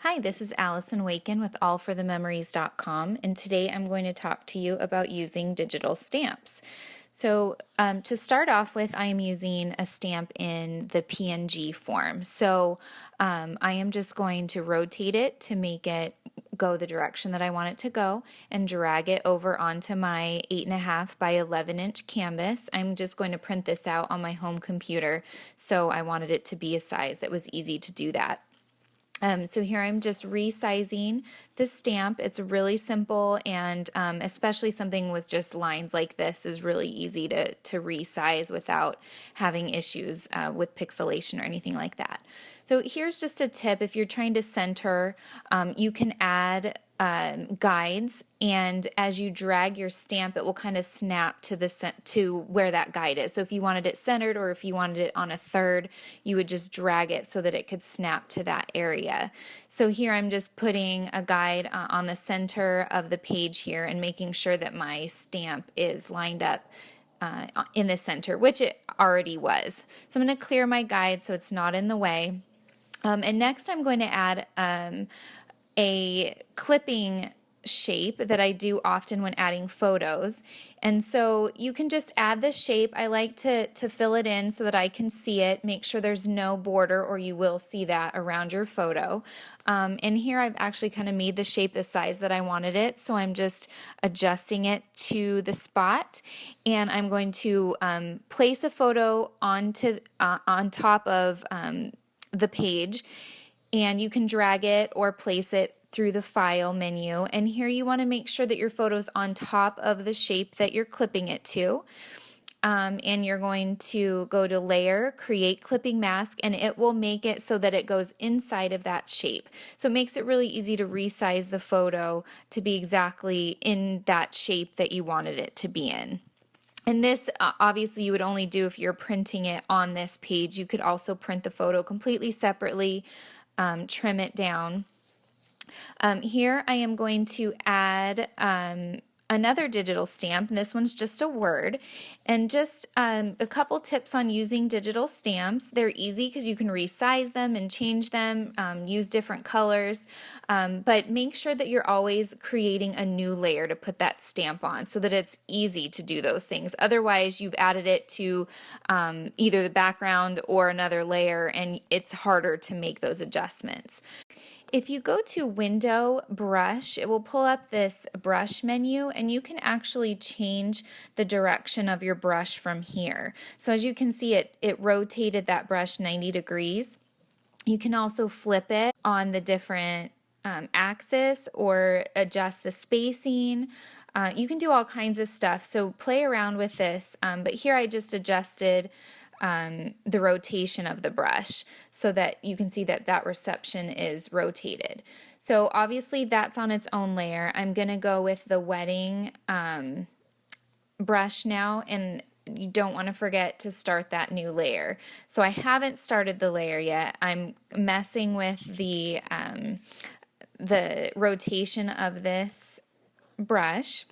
Hi, this is Allison Waken with allforthememories.com, and today I'm going to talk to you about using digital stamps. So to start off with, I am using a stamp in the PNG form. So I am just going to rotate it to make it go the direction that I want it to go and drag it over onto my 8.5 by 11-inch canvas. I'm just going to print this out on my home computer, so I wanted it to be a size that was easy to do that. So here I'm just resizing the stamp. It's really simple, and especially something with just lines like this is really easy to resize without having issues with pixelation or anything like that. So here's just a tip. If you're trying to center, you can add guides, and as you drag your stamp, it will kind of snap to where that guide is. So if you wanted it centered or if you wanted it on a third, you would just drag it so that it could snap to that area. So here I'm just putting a guide on the center of the page here and making sure that my stamp is lined up in the center, which it already was. So I'm going to clear my guide so it's not in the way. And next I'm going to add a clipping shape that I do often when adding photos. And so you can just add the shape. I like to fill it in so that I can see it. Make sure there's no border or you will see that around your photo. And here I've actually kind of made the shape the size that I wanted it. So I'm just adjusting it to the spot. And I'm going to place a photo on top of the page. And you can drag it or place it through the file menu. And here you want to make sure that your photo's on top of the shape that you're clipping it to. And you're going to go to Layer, Create Clipping Mask, and it will make it so that it goes inside of that shape. So it makes it really easy to resize the photo to be exactly in that shape that you wanted it to be in. And this obviously you would only do if you're printing it on this page. You could also print the photo completely separately, trim it down. Here I am going to add another digital stamp, and this one's just a word. And just a couple tips on using digital stamps. They're easy because you can resize them and change them, use different colors, but make sure that you're always creating a new layer to put that stamp on so that it's easy to do those things. Otherwise, you've added it to either the background or another layer, and it's harder to make those adjustments. If you go to Window, Brush, it will pull up this brush menu, and you can actually change the direction of your brush from here. So as you can see, it rotated that brush 90 degrees. You can also flip it on the different axis or adjust the spacing. You can do all kinds of stuff, so play around with this. But here I just adjusted the rotation of the brush so that you can see that that reception is rotated. So obviously that's on its own layer. I'm going to go with the wetting brush now, and you don't want to forget to start that new layer. So I haven't started the layer yet. I'm messing with the rotation of this brush.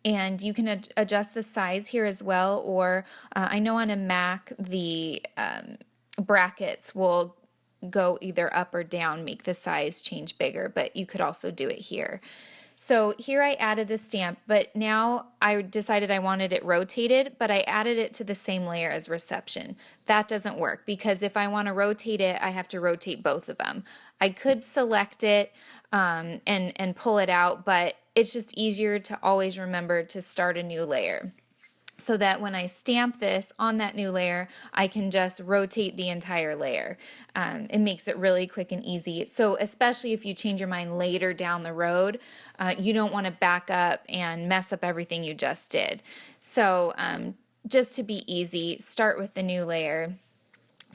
And you can adjust the size here as well, or I know on a Mac the brackets will go either up or down, make the size change bigger, but you could also do it here. So here I added the stamp, but now I decided I wanted it rotated, but I added it to the same layer as reception. That doesn't work because if I want to rotate it, I have to rotate both of them. I could select it and pull it out, but it's just easier to always remember to start a new layer, so that when I stamp this on that new layer, I can just rotate the entire layer. It makes it really quick and easy. So especially if you change your mind later down the road, you don't want to back up and mess up everything you just did. So just to be easy, start with the new layer,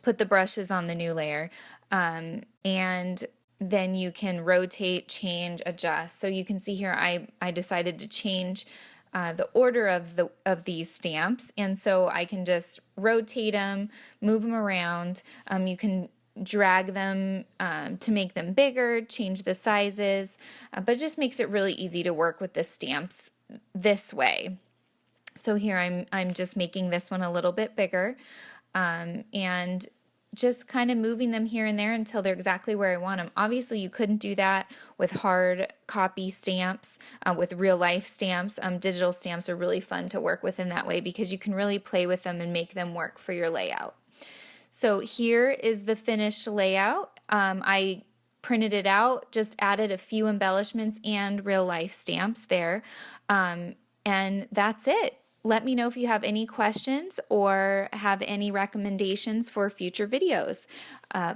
put the brushes on the new layer, and then you can rotate, change, adjust. So you can see here I decided to change the order of these stamps, and so I can just rotate them, move them around. You can drag them to make them bigger, change the sizes, but it just makes it really easy to work with the stamps this way. So here I'm just making this one a little bit bigger, and just kind of moving them here and there until they're exactly where I want them. Obviously, you couldn't do that with hard copy stamps, with real life stamps. Digital stamps are really fun to work with in that way because you can really play with them and make them work for your layout. So here is the finished layout. I printed it out, just added a few embellishments and real life stamps there. And that's it. Let me know if you have any questions or have any recommendations for future videos.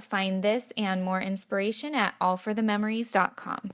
Find this and more inspiration at allforthememories.com.